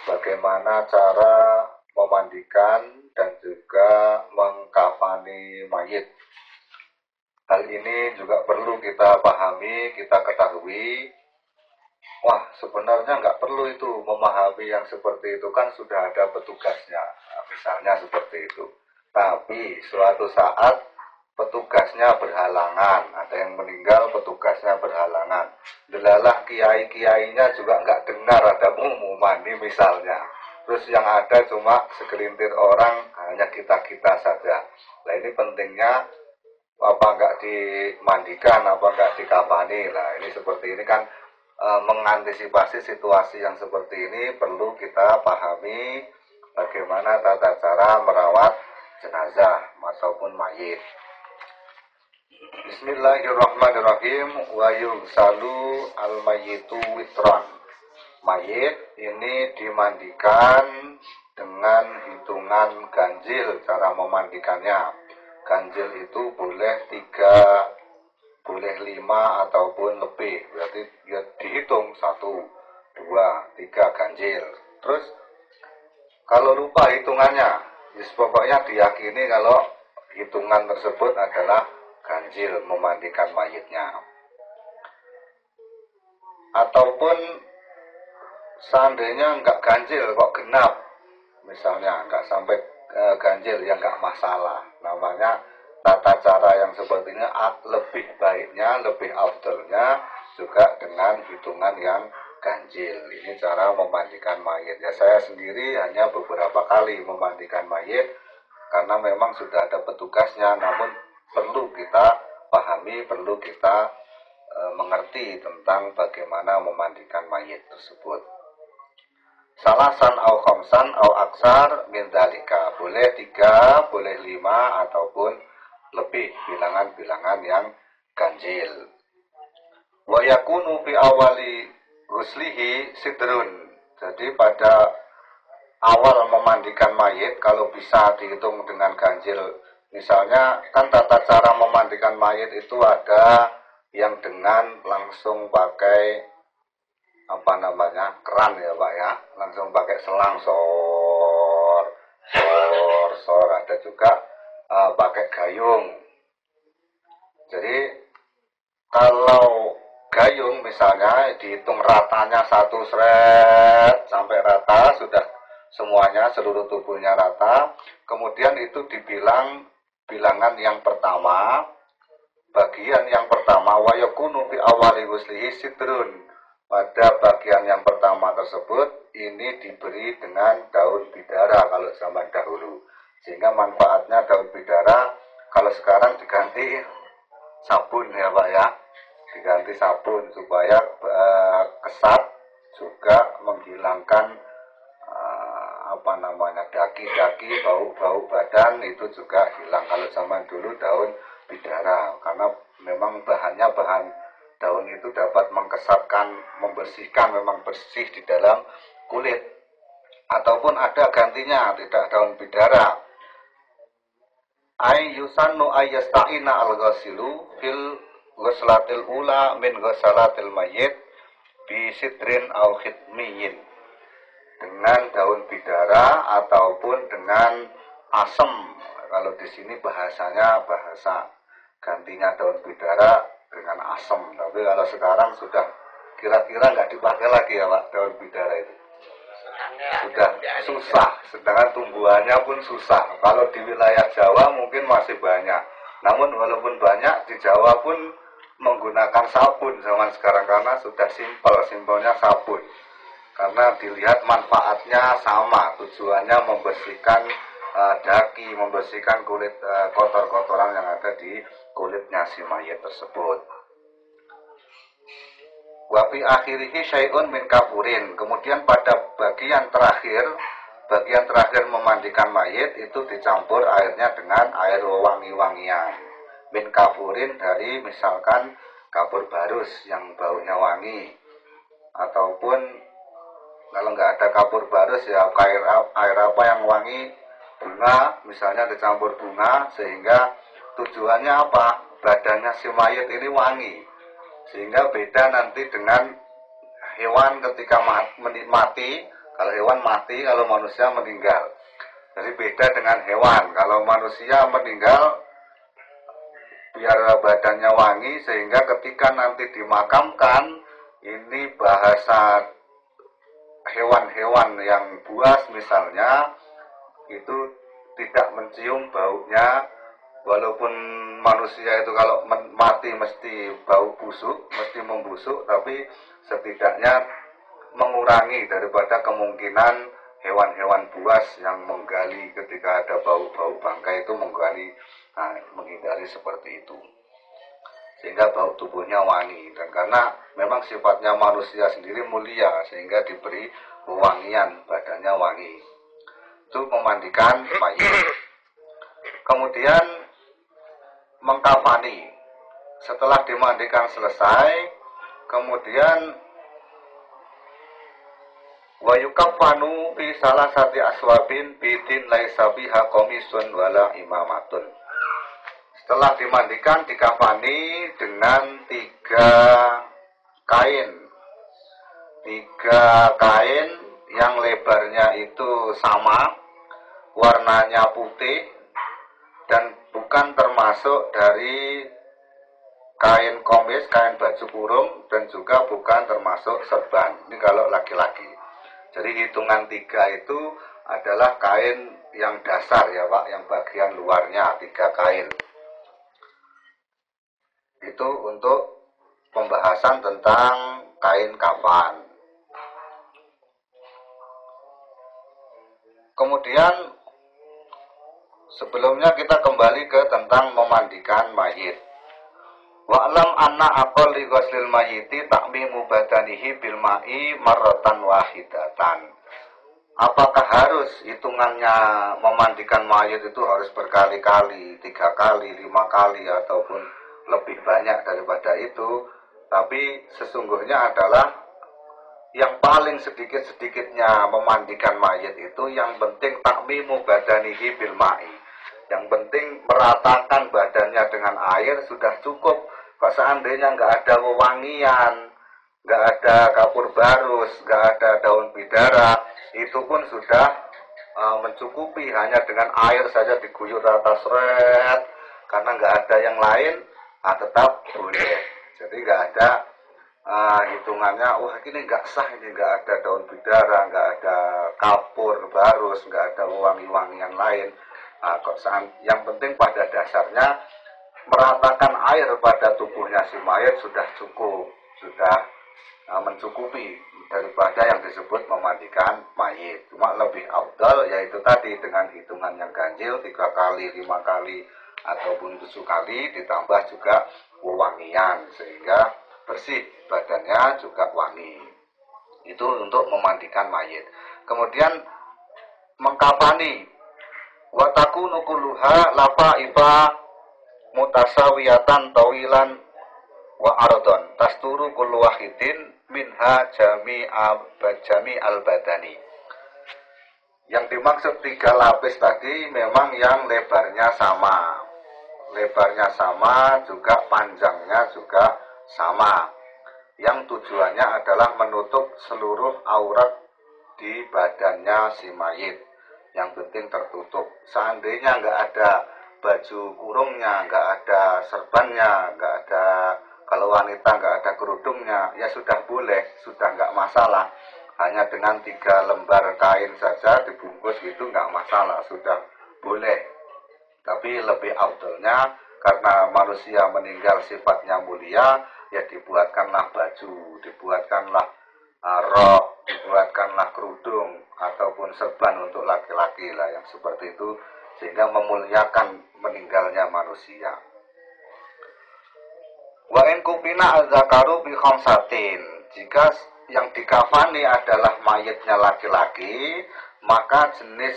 bagaimana cara memandikan dan juga mengkafani mayit. Hal ini juga perlu kita pahami, kita ketahui. Wah, sebenarnya nggak perlu itu memahami yang seperti itu, kan sudah ada petugasnya. Nah, misalnya seperti itu. Tapi suatu saat petugasnya berhalangan, ada yang meninggal, petugasnya berhalangan. Delalah kiai-kiainya juga nggak dengar ada pengumuman ini misalnya. Terus yang ada cuma segelintir orang, hanya kita-kita saja. Nah ini pentingnya apa nggak dimandikan, apa nggak dikafani. Nah ini seperti ini kan mengantisipasi situasi yang seperti ini perlu kita pahami bagaimana tata cara merawat jenazah ataupun mayit. Bismillahirrahmanirrahim. Wa yugsalu al-mayyitu witran. Mayit ini dimandikan dengan hitungan ganjil cara memandikannya. Ganjil itu boleh 3, boleh 5 ataupun lebih. Berarti ya dihitung 1, 2, 3 ganjil. Terus kalau lupa hitungannya, pokoknya diyakini kalau hitungan tersebut adalah ganjil memandikan mayitnya. Ataupun seandainya enggak ganjil kok genap, misalnya enggak sampai ganjil ya enggak masalah. Namanya tata cara yang seperti ini lebih baiknya, lebih afdalnya juga dengan hitungan yang ganjil. Ini cara memandikan mayit. Ya saya sendiri hanya beberapa kali memandikan mayit karena memang sudah ada petugasnya, namun perlu kita pahami, perlu kita mengerti tentang bagaimana memandikan mayit tersebut. Salasan au khamsan au aksar min dalika. Boleh 3, boleh 5 ataupun lebih bilangan-bilangan yang ganjil. Wa yakunu fi awali ghuslihi sidrun. Jadi pada awal memandikan mayit kalau bisa dihitung dengan ganjil. Misalnya kan tata cara memandikan mayit itu ada yang dengan langsung pakai apa namanya keran ya Pak ya, langsung pakai selang sor. Ada juga pakai gayung. Jadi kalau gayung misalnya dihitung ratanya 1 sret sampai rata, sudah semuanya seluruh tubuhnya rata, kemudian itu dibilang bilangan yang pertama, bagian yang pertama wa yakunu fi awali ghuslihi sidrun. Pada bagian yang pertama tersebut ini diberi dengan daun bidara kalau zaman dahulu, sehingga manfaatnya daun bidara kalau sekarang diganti sabun ya Pak ya, diganti sabun supaya kesat juga menghilangkan apa namanya daki-daki, bau-bau badan itu juga hilang. Kalau zaman dulu daun bidara karena memang bahannya bahan daun itu dapat mengkesatkan, membersihkan, memang bersih di dalam kulit. Ataupun ada gantinya, tidak daun bidara. Ay yusannu ayyasta'ina al-ghasilu fil ghuslatil ula min ghusalatil mayyit bi sidrin au khitmiyin. Dengan daun bidara ataupun dengan asem. Kalau di sini bahasanya bahasa gantinya daun bidara dengan asem. Tapi kalau sekarang sudah kira-kira nggak dipakai lagi ya Pak, daun bidara itu. Sudah susah, sedangkan tumbuhannya pun susah. Kalau di wilayah Jawa mungkin masih banyak. Namun walaupun banyak, di Jawa pun menggunakan sabun zaman sekarang karena sudah simpelnya sabun. Karena dilihat manfaatnya sama, tujuannya membersihkan daki, membersihkan kulit kotor-kotoran yang ada di kulitnya si mayit tersebut. Wa fi akhirihi syai'un min kafurin. Kemudian pada bagian terakhir memandikan mayit itu dicampur airnya dengan air wangi-wangian. Min kafurin dari misalkan kapur barus yang baunya wangi, ataupun kalau nggak ada kapur barus ya air apa yang wangi, bunga misalnya dicampur bunga, sehingga tujuannya apa? Badannya si mayit ini wangi, sehingga beda nanti dengan hewan ketika mati, Kalau hewan mati, kalau manusia meninggal. Jadi beda dengan hewan. Kalau manusia meninggal, biar badannya wangi, sehingga ketika nanti dimakamkan, ini bahasa hewan-hewan yang buas misalnya, itu tidak mencium baunya. Walaupun manusia itu kalau mati mesti bau busuk, mesti membusuk, tapi setidaknya mengurangi daripada kemungkinan hewan-hewan buas yang menggali ketika ada bau-bau bangkai itu menggali, menghindari seperti itu. Sehingga bau tubuhnya wangi, dan karena memang sifatnya manusia sendiri mulia, sehingga diberi wewangian, badannya wangi. Itu memandikan mayit. Kemudian mengkafani. Setelah dimandikan selesai, kemudian wa yukafanu fi salasati aswabin bidin laisa biha qamisun wala imamatun. Setelah dimandikan, dikafani dengan 3 kain. 3 kain yang lebarnya itu sama, warnanya putih, dan bukan termasuk dari kain komis, kain baju kurung, dan juga bukan termasuk serban. Ini kalau laki-laki. Jadi hitungan 3 itu adalah kain yang dasar ya Pak, yang bagian luarnya 3 kain. Itu untuk pembahasan tentang kain kafan. Kemudian sebelumnya kita kembali ke tentang memandikan mayit. Wa'lam anna aqalli ghuslil mayyiti ta'mimu badanihi bil ma'i marratan wahidatan. Apakah harus hitungannya memandikan mayit itu harus berkali-kali, 3 kali, 5 kali, ataupun lebih banyak daripada itu? Tapi sesungguhnya adalah yang paling sedikit-sedikitnya memandikan mayit itu yang penting ta'mimu badanihi bil ma'i. Yang penting meratakan badannya dengan air sudah cukup. Kalau seandainya nggak ada wewangian, nggak ada kapur barus, nggak ada daun bidara, itu pun sudah mencukupi. Hanya dengan air saja diguyur rata seret, karena nggak ada yang lain, tetap boleh. Jadi nggak ada hitungannya, wah ini nggak sah, ini nggak ada daun bidara, nggak ada kapur barus, nggak ada wangi-wangian lain. Yang penting pada dasarnya meratakan air pada tubuhnya si mayat sudah cukup, sudah mencukupi daripada yang disebut memandikan mayit. Cuma lebih afdal yaitu tadi dengan hitungan yang ganjil 3 kali, 5 kali, ataupun 7 kali, ditambah juga wewangian sehingga bersih badannya juga wangi. Itu untuk memandikan mayit. Kemudian mengkafani. Wa takunu kulluha lafaifa mutasawiyatan tawilan wa ardon tasturu kullu wahidin minha jami al badani. Yang dimaksud 3 lapis tadi memang yang lebarnya sama. Lebarnya sama, juga panjangnya juga sama. Yang tujuannya adalah menutup seluruh aurat di badannya si mayit. Yang penting tertutup. Seandainya nggak ada baju kurungnya, nggak ada serbannya, nggak ada, kalau wanita nggak ada kerudungnya, ya sudah boleh, sudah nggak masalah. Hanya dengan 3 lembar kain saja dibungkus gitu nggak masalah, sudah boleh. Tapi lebih afdalnya karena manusia meninggal sifatnya mulia, ya dibuatkanlah baju, dibuatkanlah rok, dibuatkanlah kerudung ataupun serban untuk laki-laki lah yang seperti itu, sehingga memuliakan meninggalnya manusia. Wa in kupina az-zakaru bi khamsatin. Jika yang dikafani adalah mayitnya laki-laki, maka jenis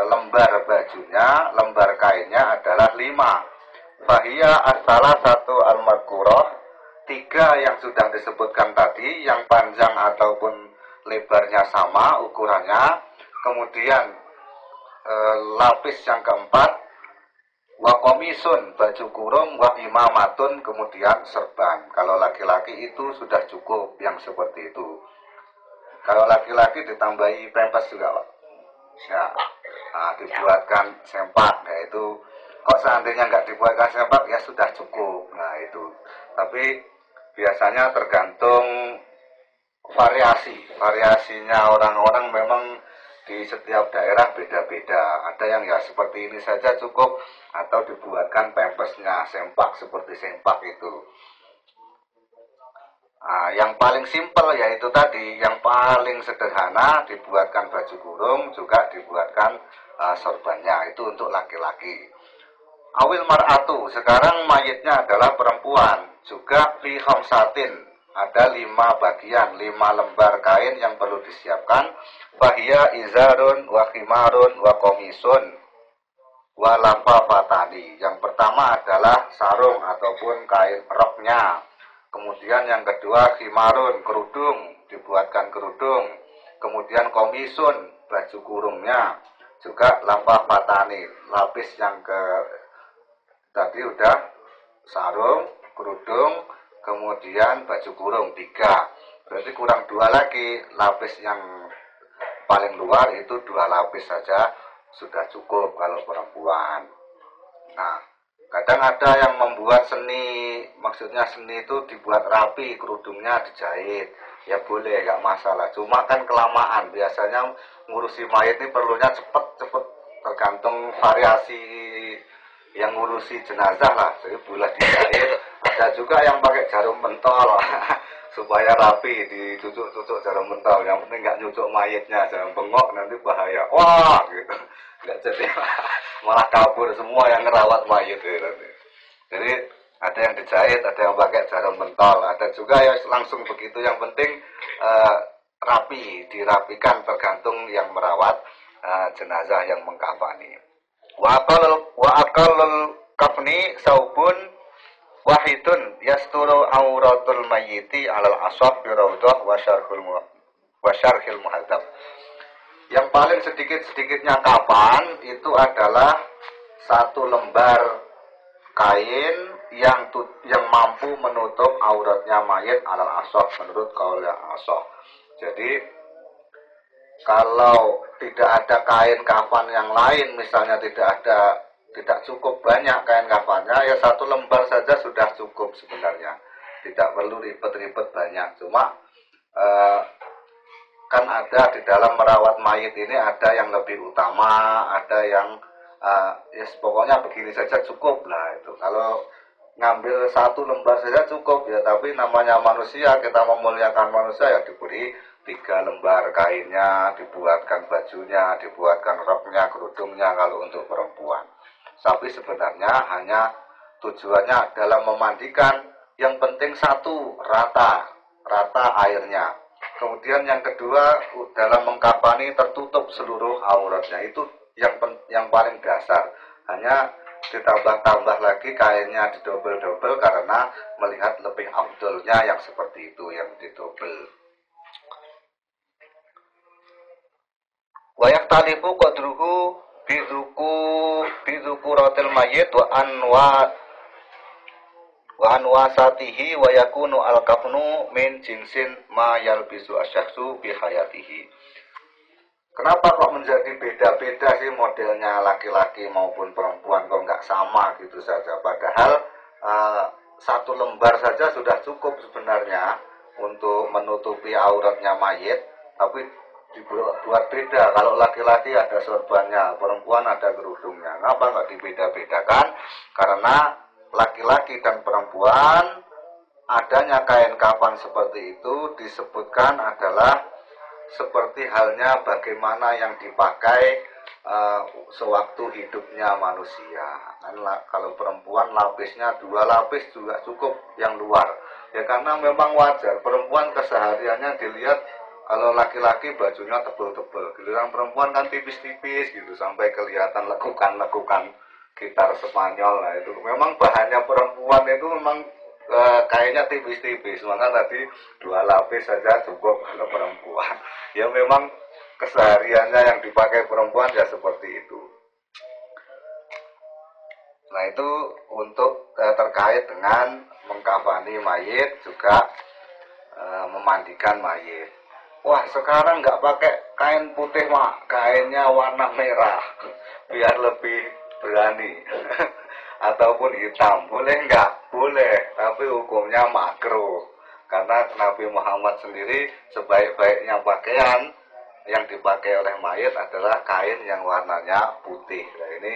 lembar bajunya, lembar kainnya adalah 5. Fahiyya as-salah satu al-madkurah, 3 yang sudah disebutkan tadi, yang panjang ataupun lebarnya sama ukurannya. Kemudian lapis yang keempat, wa komisun, baju kurung, wa imamatun, kemudian serban. Kalau laki-laki itu sudah cukup yang seperti itu. Kalau laki-laki ditambahi pempes juga Pak. Ya, nah, dibuatkan sempak, ya itu kok seandainya nggak dibuatkan sempak ya sudah cukup. Nah itu, tapi biasanya tergantung variasinya orang-orang memang di setiap daerah beda-beda. Ada yang ya seperti ini saja cukup atau dibuatkan pempesnya sempak seperti sempak itu. Nah, yang paling simpel yaitu tadi, yang paling sederhana dibuatkan baju kurung, juga dibuatkan sorbannya itu untuk laki-laki. Awil mar'atu, sekarang mayitnya adalah perempuan, juga fi khamsatin, ada 5 bagian, 5 lembar kain yang perlu disiapkan. Wahia izarun wa khimarun wa komisun wa lafafatani. Yang pertama adalah sarung ataupun kain roknya. Kemudian yang kedua khimarun, kerudung, dibuatkan kerudung. Kemudian komisun, baju kurungnya. Juga lafafatani, lapis yang ke tadi udah sarung, kerudung, kemudian baju kurung 3. Berarti kurang 2 lagi. Lapis yang paling luar itu 2 lapis saja sudah cukup kalau perempuan. Nah, kadang ada yang membuat seni, maksudnya seni itu dibuat rapi, kerudungnya dijahit. Ya boleh, nggak masalah. Cuma kan kelamaan. Biasanya ngurusi mayat ini perlunya cepet-cepet, tergantung variasi yang ngurusi jenazah lah. Jadi boleh dijahit. Ada juga yang pakai jarum pentol supaya rapi, dicucuk-cucuk jarum pentol. Yang penting nggak nyucuk mayatnya, jangan bengok nanti bahaya. Wah, gitu. Nggak jadi malah kabur semua yang ngerawat mayat gitu. Jadi ada yang dijahit, ada yang pakai jarum pentol, ada juga yang langsung begitu. Yang penting rapi, dirapikan tergantung yang merawat jenazah yang mengkafani. Wa aqallul kafni saubun wahidun yasturu auratul mayyiti alal aswab bi raudhah wa syarhil muhadzab. Yang paling sedikit-sedikitnya kapan itu adalah 1 lembar kain yang mampu menutup auratnya mayit alal aswab menurut kaul yang aswab. Jadi kalau tidak ada kain kafan yang lain, misalnya tidak cukup banyak kain kafannya, ya 1 lembar saja sudah cukup sebenarnya. Tidak perlu ribet-ribet banyak. Cuma kan ada di dalam merawat mayit ini ada yang lebih utama, ada yang ya pokoknya begini saja cukup lah itu. Kalau ngambil 1 lembar saja cukup ya, tapi namanya manusia, kita memuliakan manusia ya diberi 3 lembar kainnya, dibuatkan bajunya, dibuatkan roknya, kerudungnya kalau untuk perempuan. Tapi sebenarnya hanya tujuannya adalah memandikan, yang penting 1 rata airnya. Kemudian yang kedua dalam mengkafani tertutup seluruh auratnya, itu yang paling dasar. Hanya ditambah-tambah lagi kainnya didobel-dobel karena melihat lebih afdolnya yang seperti itu, yang didobel. Wayak talifu qadruhu biduku rotil mayit wa anwasatihi wa yakunu al-kafnu min jinsin ma yalbisu asyakhsu bi hayatihi. Kenapa kok menjadi beda-beda sih modelnya laki-laki maupun perempuan, kok nggak sama gitu saja? Padahal 1 lembar saja sudah cukup sebenarnya untuk menutupi auratnya mayit, tapi dibuat beda. Kalau laki-laki ada sorbannya, perempuan ada kerudungnya. Kenapa nggak dibeda-bedakan? Karena laki-laki dan perempuan adanya kain kafan seperti itu disebutkan adalah seperti halnya bagaimana yang dipakai sewaktu hidupnya manusia. Kan kalau perempuan lapisnya 2 lapis juga cukup yang luar. Ya karena memang wajar, perempuan kesehariannya dilihat, kalau laki-laki bajunya tebel-tebel, giliran perempuan kan tipis-tipis gitu sampai kelihatan lekukan-lekukan gitar Spanyol. Nah itu memang bahannya perempuan itu memang kayaknya tipis-tipis, maka tadi 2 lapis saja cukup kalau perempuan. Ya memang kesehariannya yang dipakai perempuan ya seperti itu. Nah itu untuk terkait dengan mengkafani mayit, juga memandikan mayit. wah sekarang nggak pakai kain putih mak, kainnya warna merah biar lebih berani. Ataupun hitam, boleh nggak? Boleh, tapi hukumnya makruh. Karena Nabi Muhammad sendiri sebaik-baiknya pakaian yang dipakai oleh mayit adalah kain yang warnanya putih. Nah ini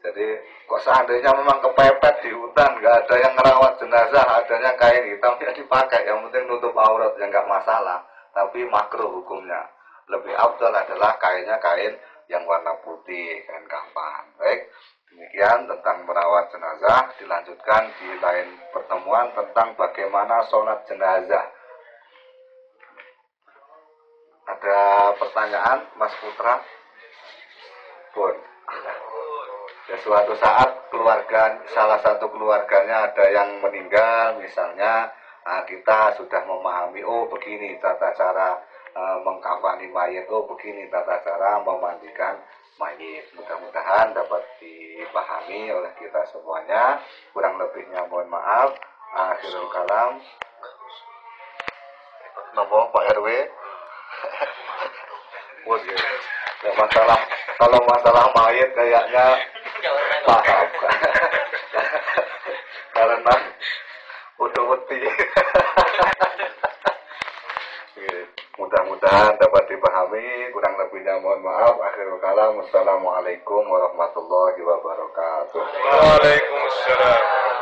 jadi kok seandainya memang kepepet di hutan, nggak ada yang ngerawat jenazah, adanya kain hitam ya dipakai, yang penting nutup aurat ya nggak masalah. Tapi makruh hukumnya. Lebih afdal adalah kainnya kain yang warna putih, kain kafan. Baik, demikian tentang merawat jenazah. Dilanjutkan di lain pertemuan tentang bagaimana sholat jenazah. Ada pertanyaan, Mas Putra? Pun. Ya, suatu saat salah satu keluarganya ada yang meninggal, misalnya, kita sudah memahami, oh begini tata cara mengkafani mayit, oh begini tata cara memandikan mayit. Mudah-mudahan dapat dipahami oleh kita semuanya. Kurang lebihnya mohon maaf. Akhirul kalam. Nomor Pak RW. Ya, kalau masalah mayit kayaknya paham. Karena udah wedi. Mudah-mudahan dapat dipahami. Kurang lebihnya mohon maaf. Akhirul kalam. Wassalamualaikum warahmatullahi wabarakatuh. Waalaikumsalam.